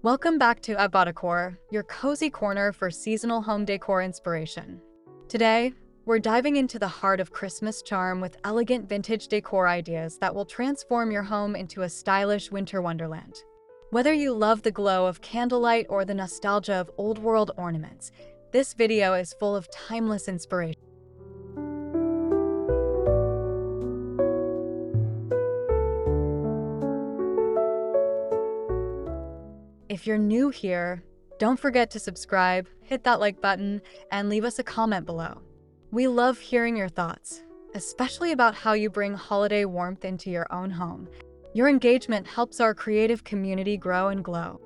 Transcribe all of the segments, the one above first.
Welcome back to Abodecor, your cozy corner for seasonal home decor inspiration. Today, we're diving into the heart of Christmas charm with elegant vintage decor ideas that will transform your home into a stylish winter wonderland. Whether you love the glow of candlelight or the nostalgia of old-world ornaments, this video is full of timeless inspiration. If you're new here, don't forget to subscribe, hit that like button, and leave us a comment below. We love hearing your thoughts, especially about how you bring holiday warmth into your own home. Your engagement helps our creative community grow and glow.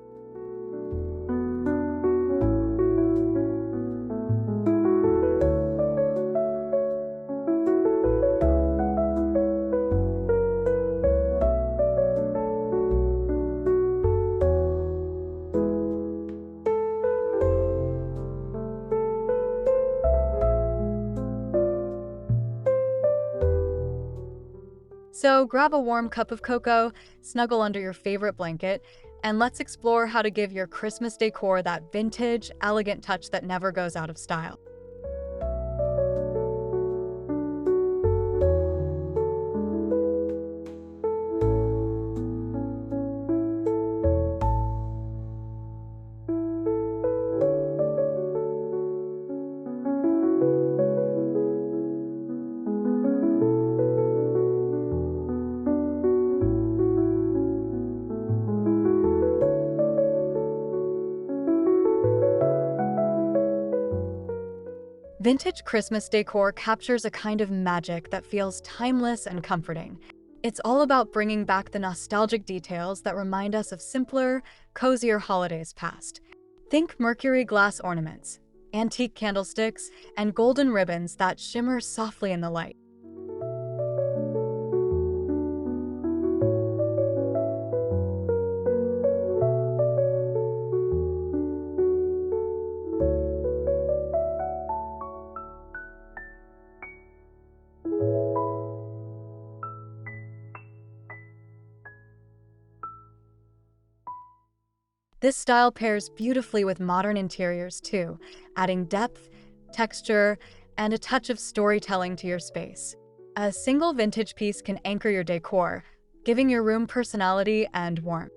So grab a warm cup of cocoa, snuggle under your favorite blanket, and let's explore how to give your Christmas decor that vintage, elegant touch that never goes out of style. Vintage Christmas decor captures a kind of magic that feels timeless and comforting. It's all about bringing back the nostalgic details that remind us of simpler, cozier holidays past. Think mercury glass ornaments, antique candlesticks, and golden ribbons that shimmer softly in the light. This style pairs beautifully with modern interiors too, adding depth, texture, and a touch of storytelling to your space. A single vintage piece can anchor your decor, giving your room personality and warmth.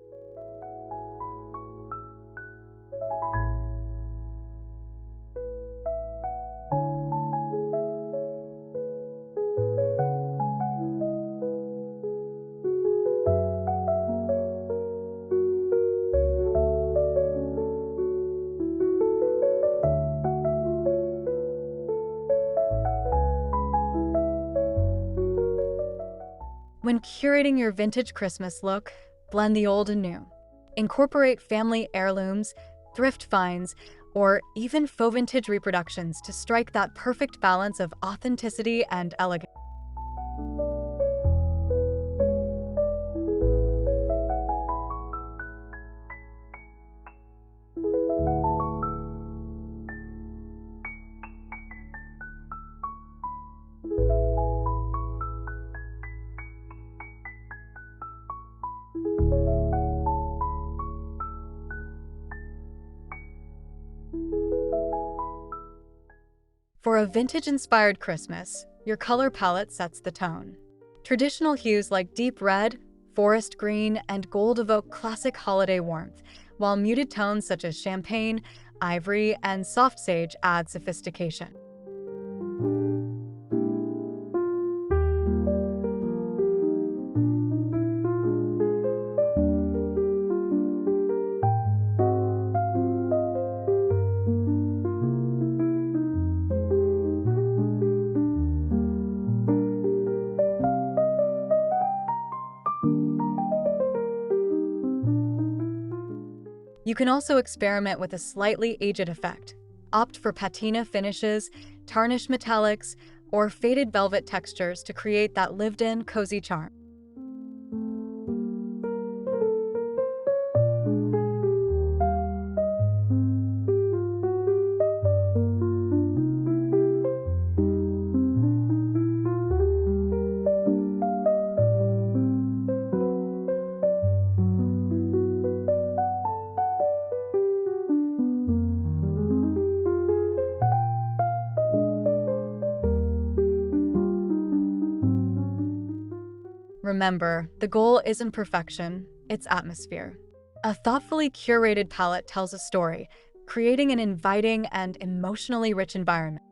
When curating your vintage Christmas look, blend the old and new. Incorporate family heirlooms, thrift finds, or even faux vintage reproductions to strike that perfect balance of authenticity and elegance. For a vintage-inspired Christmas, your color palette sets the tone. Traditional hues like deep red, forest green, and gold evoke classic holiday warmth, while muted tones such as champagne, ivory, and soft sage add sophistication. You can also experiment with a slightly aged effect. Opt for patina finishes, tarnished metallics, or faded velvet textures to create that lived-in, cozy charm. Remember, the goal isn't perfection, it's atmosphere. A thoughtfully curated palette tells a story, creating an inviting and emotionally rich environment.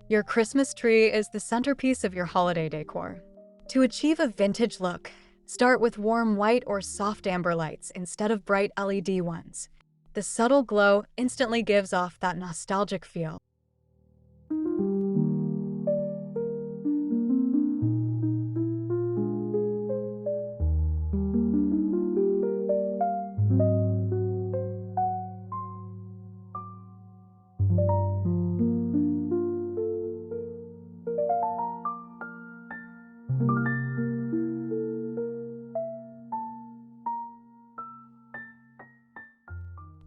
Your Christmas tree is the centerpiece of your holiday decor. To achieve a vintage look, start with warm white or soft amber lights instead of bright LED ones. The subtle glow instantly gives off that nostalgic feel.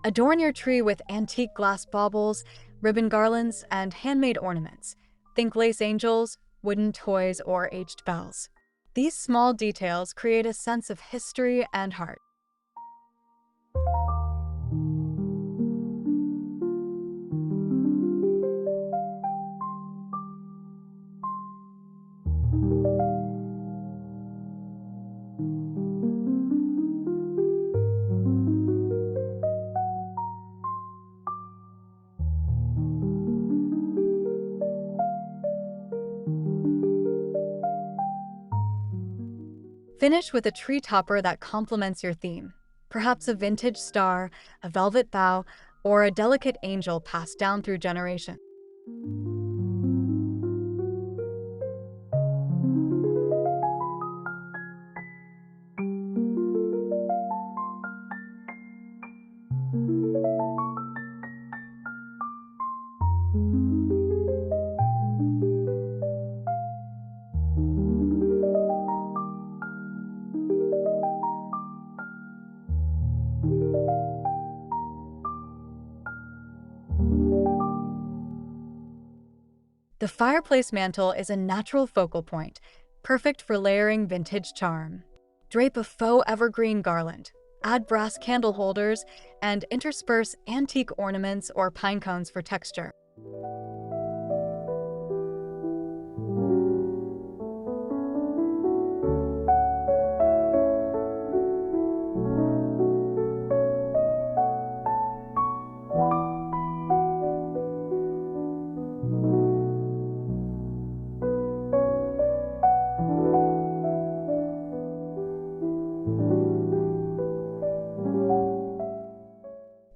Adorn your tree with antique glass baubles, ribbon garlands, and handmade ornaments. Think lace angels, wooden toys, or aged bells. These small details create a sense of history and heart. Finish with a tree topper that complements your theme. Perhaps a vintage star, a velvet bough, or a delicate angel passed down through generations. The fireplace mantle is a natural focal point, perfect for layering vintage charm. Drape a faux evergreen garland, add brass candle holders, and intersperse antique ornaments or pine cones for texture.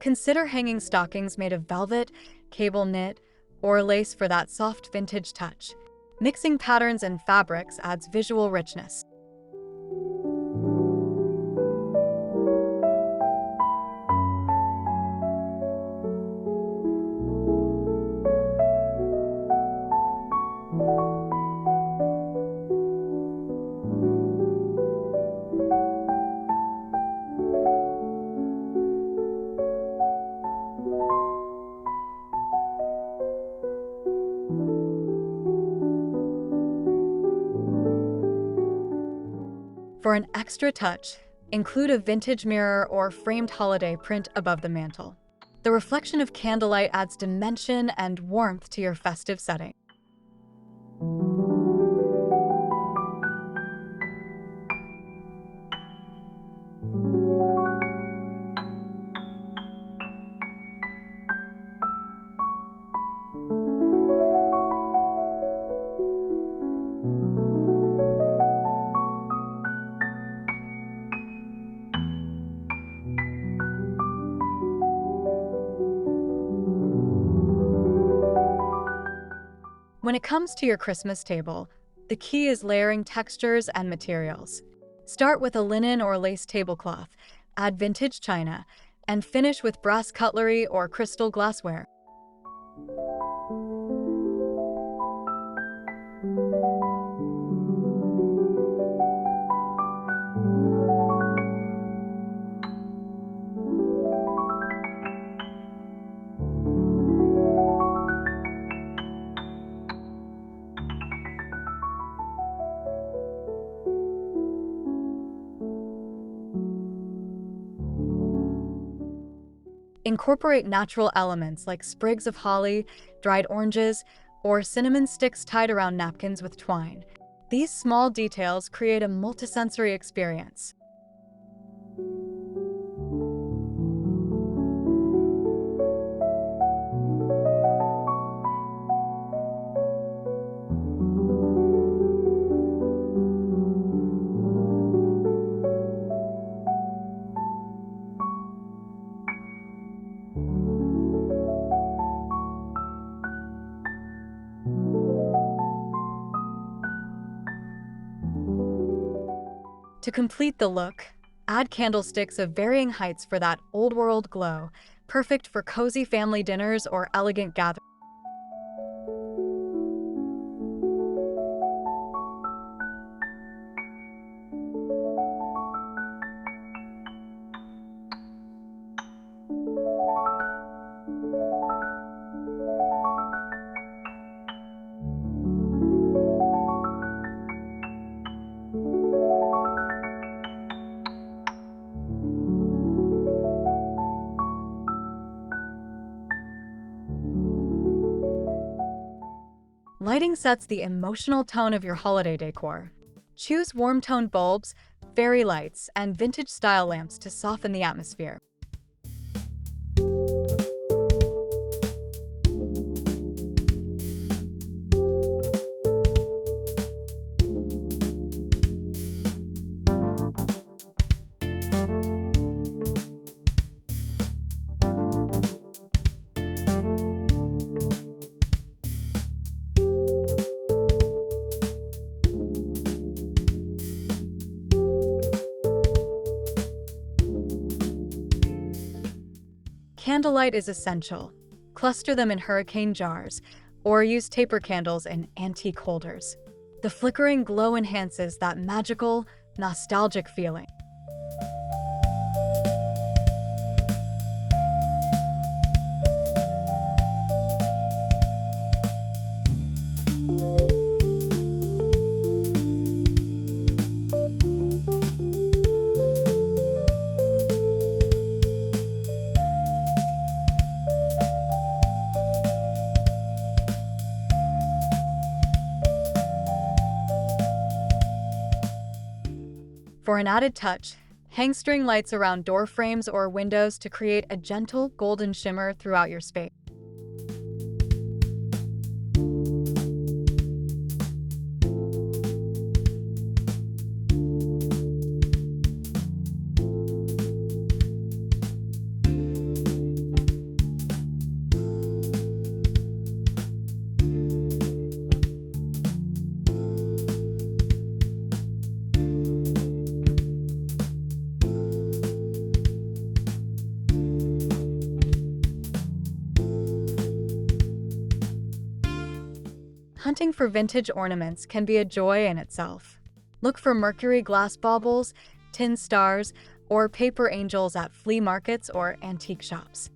Consider hanging stockings made of velvet, cable knit, or lace for that soft vintage touch. Mixing patterns and fabrics adds visual richness. For an extra touch, include a vintage mirror or framed holiday print above the mantle. The reflection of candlelight adds dimension and warmth to your festive setting. When it comes to your Christmas table, the key is layering textures and materials. Start with a linen or lace tablecloth, add vintage china, and finish with brass cutlery or crystal glassware. Incorporate natural elements like sprigs of holly, dried oranges, or cinnamon sticks tied around napkins with twine. These small details create a multisensory experience. To complete the look, add candlesticks of varying heights for that old-world glow, perfect for cozy family dinners or elegant gatherings. Lighting sets the emotional tone of your holiday decor. Choose warm-toned bulbs, fairy lights, and vintage-style lamps to soften the atmosphere. Candlelight is essential. Cluster them in hurricane jars, or use taper candles in antique holders. The flickering glow enhances that magical, nostalgic feeling. For an added touch, hang string lights around door frames or windows to create a gentle golden shimmer throughout your space. Hunting for vintage ornaments can be a joy in itself. Look for mercury glass baubles, tin stars, or paper angels at flea markets or antique shops.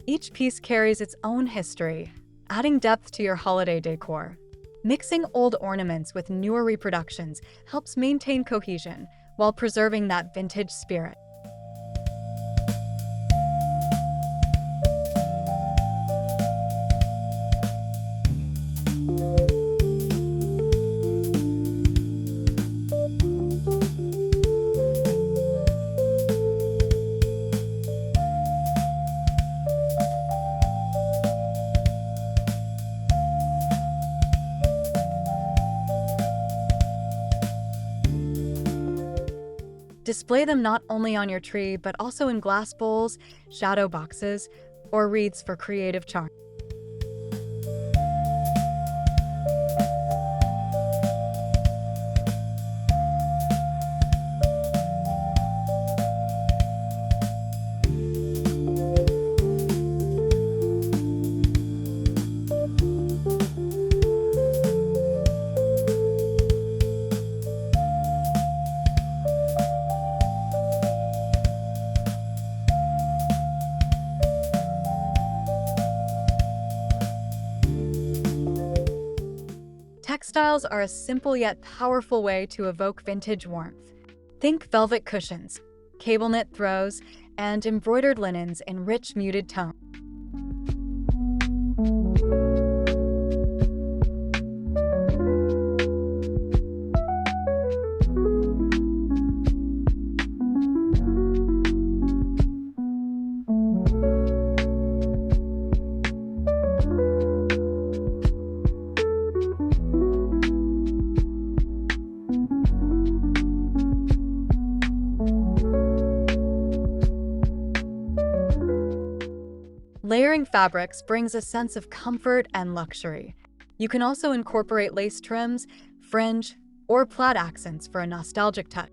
Each piece carries its own history, adding depth to your holiday decor. Mixing old ornaments with newer reproductions helps maintain cohesion while preserving that vintage spirit. Display them not only on your tree, but also in glass bowls, shadow boxes, or wreaths for creative charm. Textiles are a simple yet powerful way to evoke vintage warmth. Think velvet cushions, cable knit throws, and embroidered linens in rich muted tones. Layering fabrics brings a sense of comfort and luxury. You can also incorporate lace trims, fringe, or plaid accents for a nostalgic touch.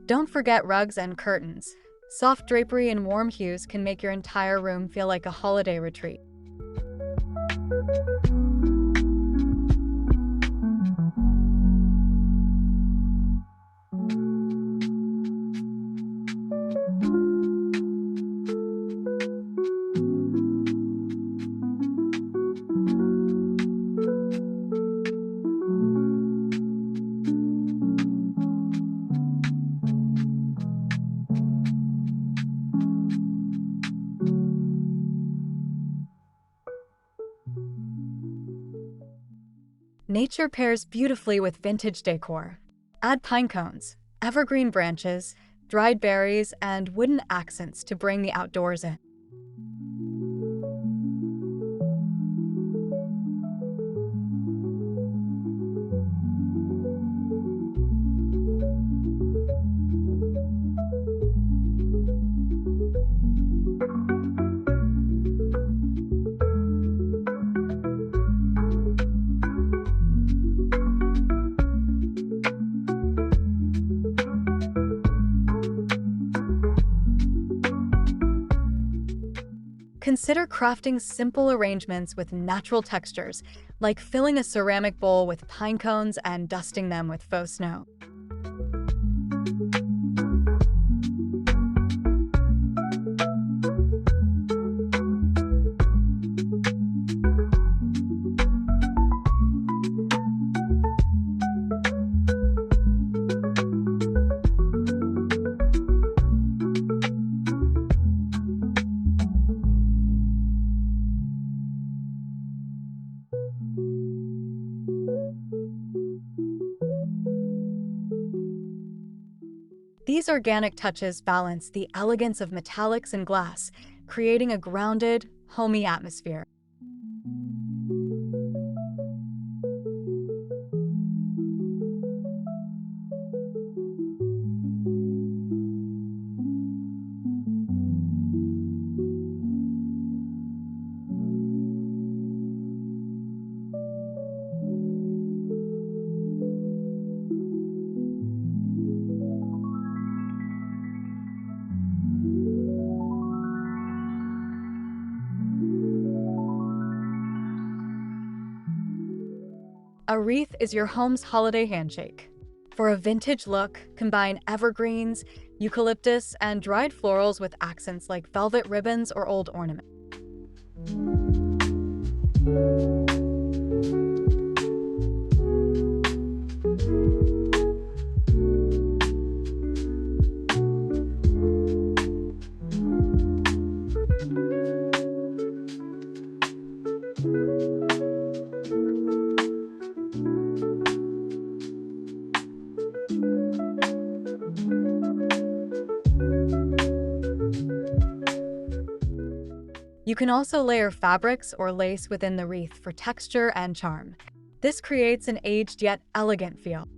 Don't forget rugs and curtains. Soft drapery and warm hues can make your entire room feel like a holiday retreat. Nature pairs beautifully with vintage decor. Add pine cones, evergreen branches, dried berries, and wooden accents to bring the outdoors in. Consider crafting simple arrangements with natural textures, like filling a ceramic bowl with pine cones and dusting them with faux snow. These organic touches balance the elegance of metallics and glass, creating a grounded, homey atmosphere. A wreath is your home's holiday handshake. For a vintage look, combine evergreens, eucalyptus, and dried florals with accents like velvet ribbons or old ornaments. You can also layer fabrics or lace within the wreath for texture and charm. This creates an aged yet elegant feel.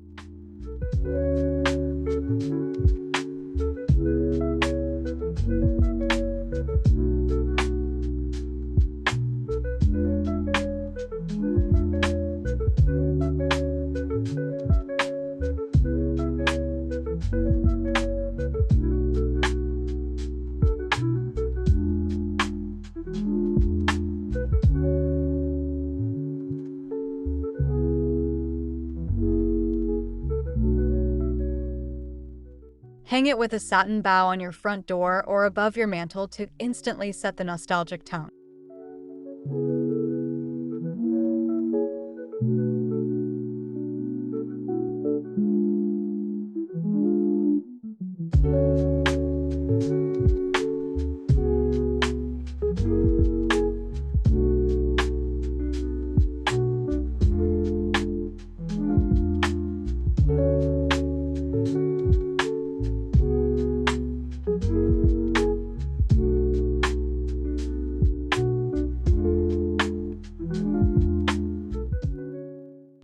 Hang it with a satin bow on your front door or above your mantel to instantly set the nostalgic tone.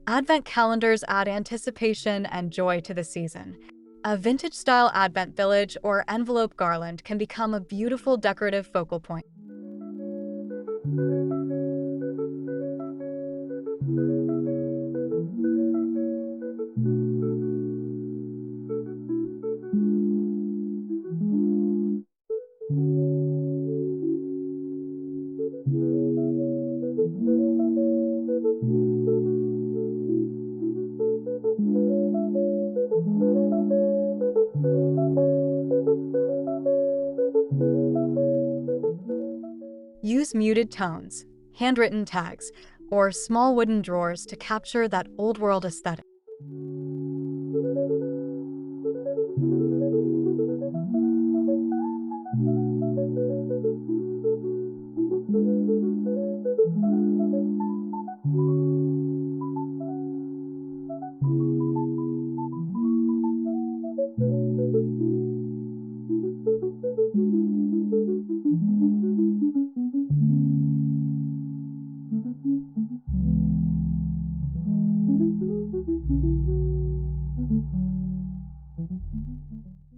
Advent calendars add anticipation and joy to the season. A vintage-style Advent village or envelope garland can become a beautiful decorative focal point. Use muted tones, handwritten tags, or small wooden drawers to capture that old-world aesthetic.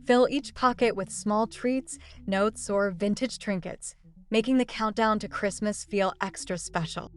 Fill each pocket with small treats, notes, or vintage trinkets, making the countdown to Christmas feel extra special.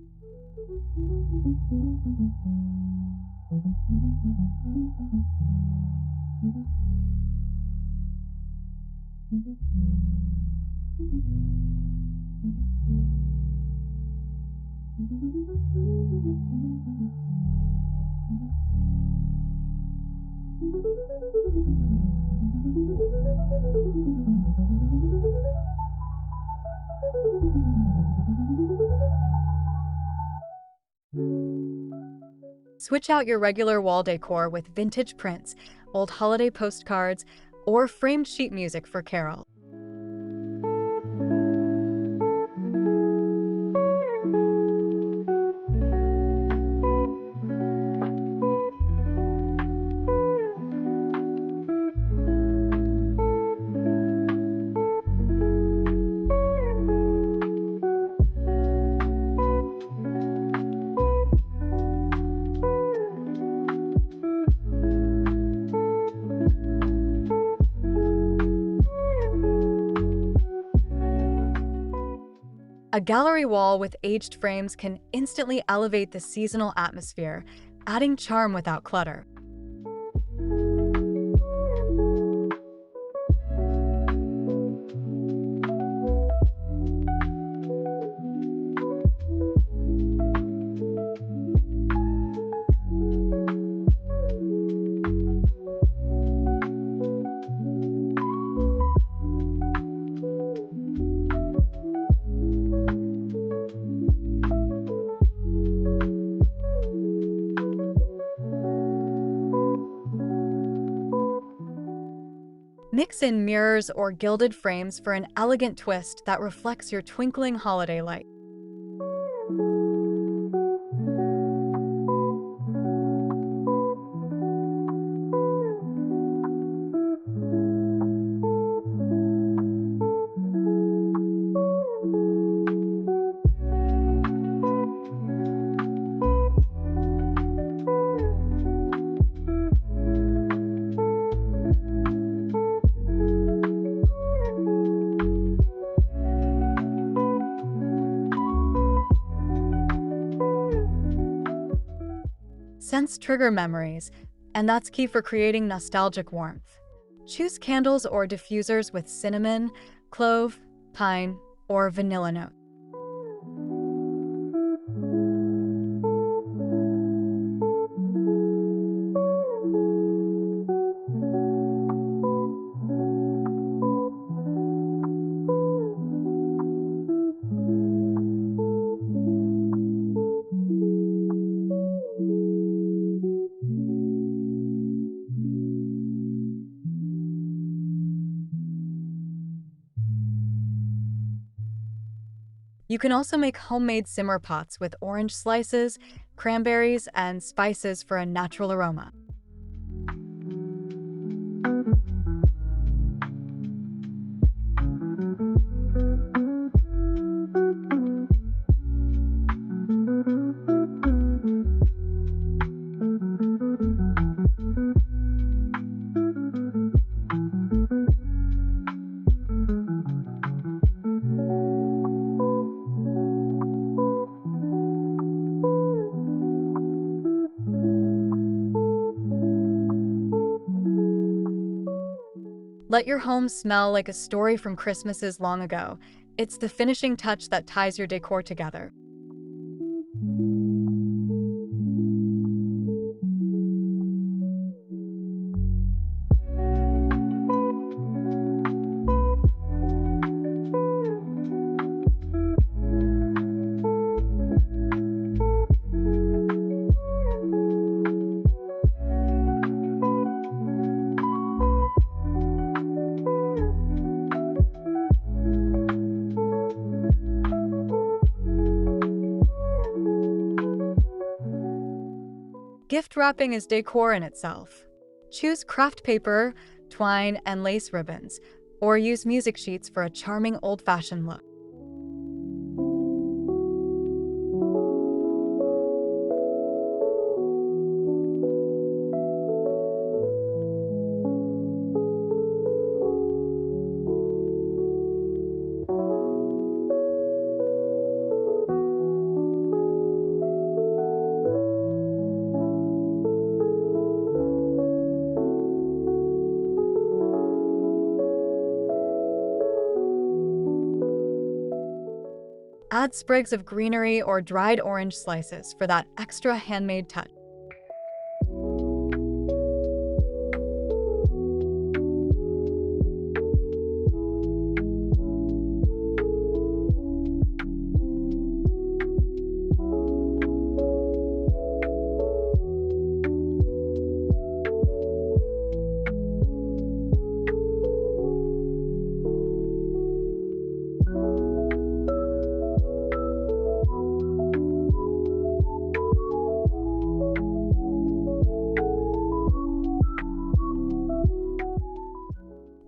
Switch out your regular wall decor with vintage prints, old holiday postcards, or framed sheet music for Carol. A gallery wall with aged frames can instantly elevate the seasonal atmosphere, adding charm without clutter. Mix in mirrors or gilded frames for an elegant twist that reflects your twinkling holiday light. Scents trigger memories, and that's key for creating nostalgic warmth. Choose candles or diffusers with cinnamon, clove, pine, or vanilla notes. You can also make homemade simmer pots with orange slices, cranberries, and spices for a natural aroma. Let your home smell like a story from Christmases long ago. It's the finishing touch that ties your decor together. Gift wrapping is decor in itself. Choose craft paper, twine, and lace ribbons, or use music sheets for a charming old-fashioned look. Add sprigs of greenery or dried orange slices for that extra handmade touch.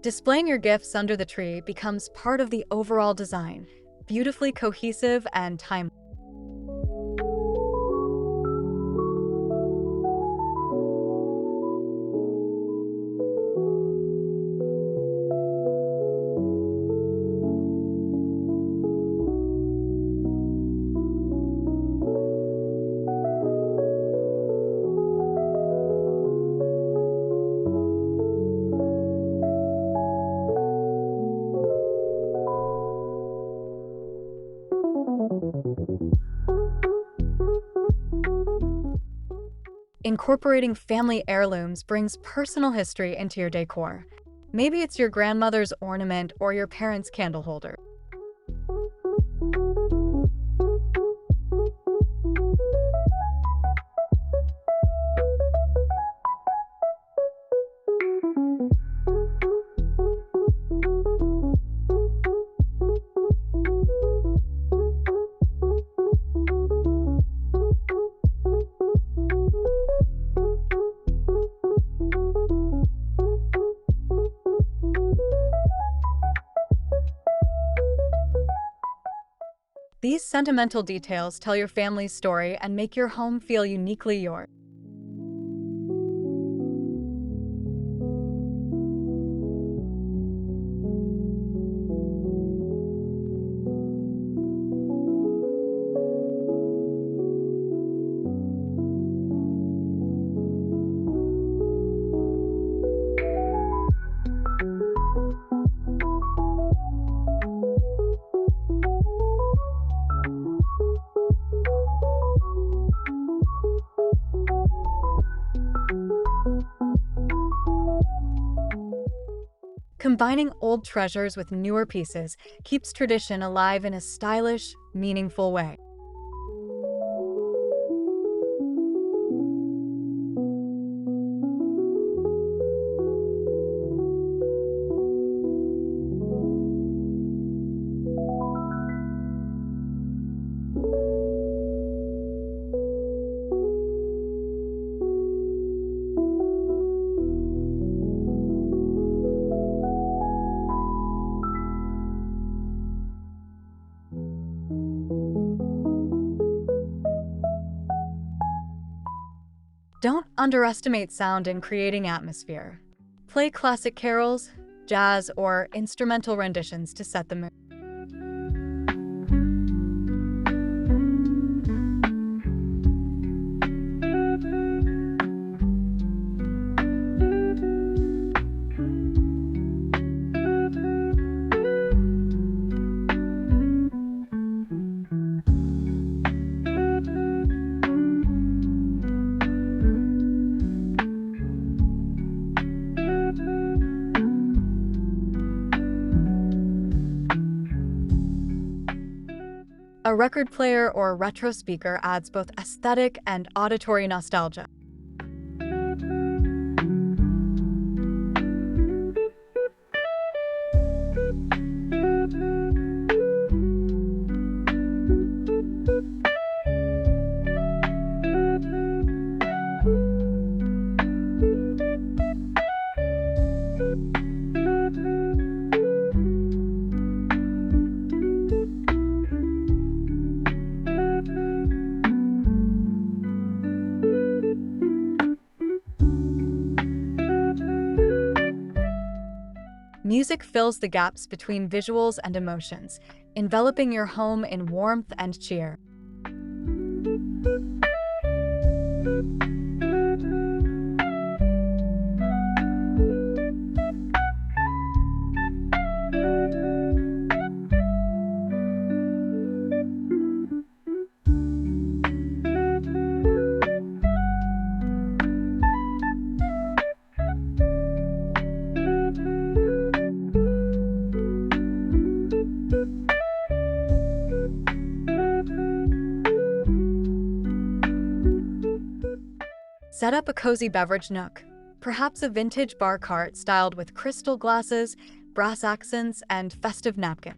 Displaying your gifts under the tree becomes part of the overall design, beautifully cohesive and timeless. Incorporating family heirlooms brings personal history into your decor. Maybe it's your grandmother's ornament or your parents' candle holder. These sentimental details tell your family's story and make your home feel uniquely yours. Combining old treasures with newer pieces keeps tradition alive in a stylish, meaningful way. Don't underestimate sound in creating atmosphere. Play classic carols, jazz, or instrumental renditions to set the mood. A record player or retro speaker adds both aesthetic and auditory nostalgia. Music fills the gaps between visuals and emotions, enveloping your home in warmth and cheer. Set up a cozy beverage nook, perhaps a vintage bar cart styled with crystal glasses, brass accents, and festive napkins.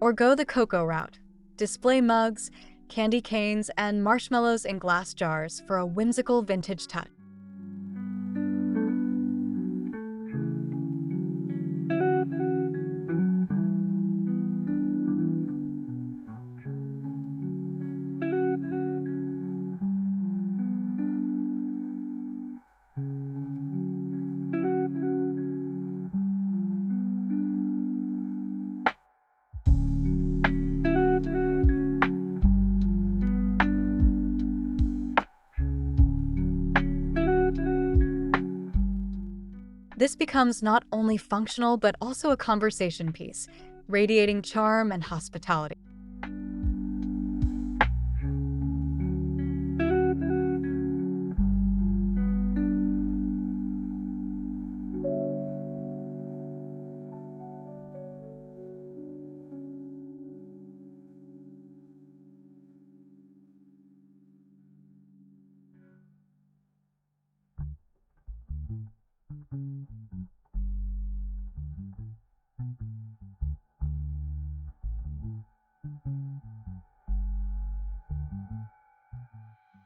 Or go the cocoa route. Display mugs, candy canes, and marshmallows in glass jars for a whimsical vintage touch. This becomes not only functional but also a conversation piece, radiating charm and hospitality.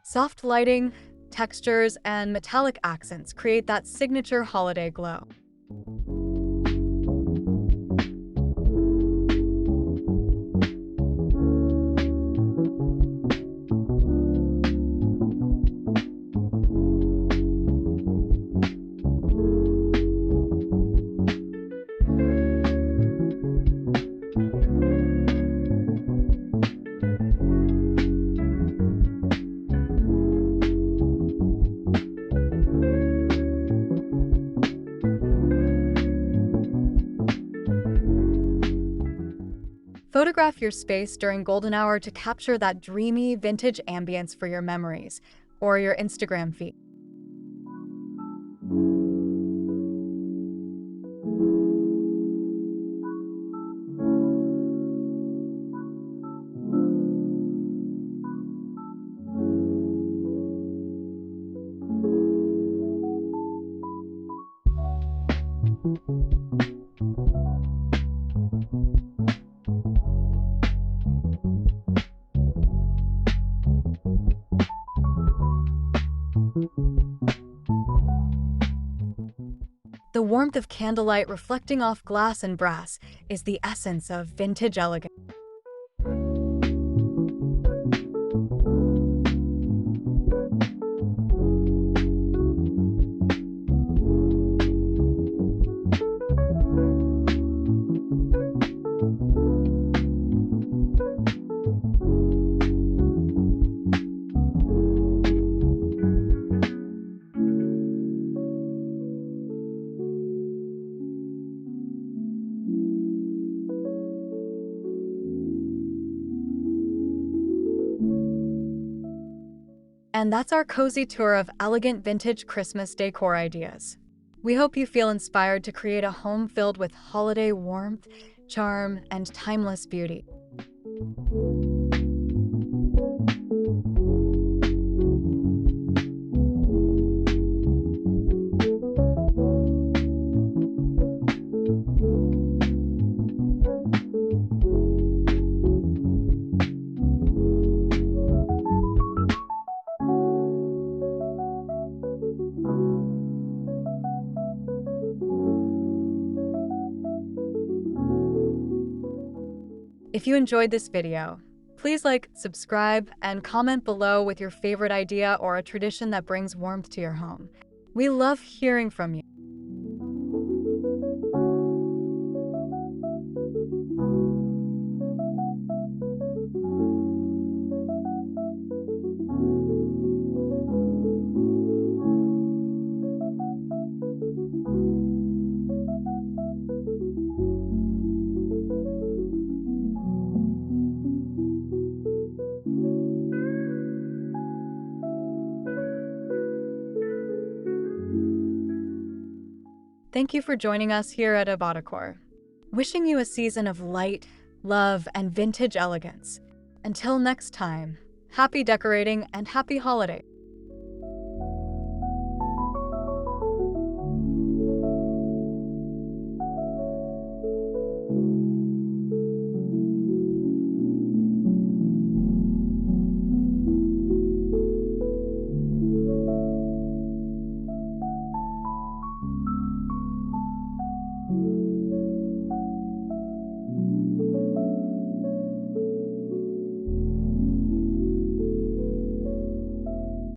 Soft lighting, textures, and metallic accents create that signature holiday glow. Photograph your space during golden hour to capture that dreamy, vintage ambience for your memories or your Instagram feed. The warmth of candlelight reflecting off glass and brass is the essence of vintage elegance. And that's our cozy tour of elegant vintage Christmas decor ideas. We hope you feel inspired to create a home filled with holiday warmth, charm, and timeless beauty. If you enjoyed this video, please like, subscribe, and comment below with your favorite idea or a tradition that brings warmth to your home. We love hearing from you. Thank you for joining us here at Abodecor. Wishing you a season of light, love, and vintage elegance. Until next time, happy decorating and happy holidays.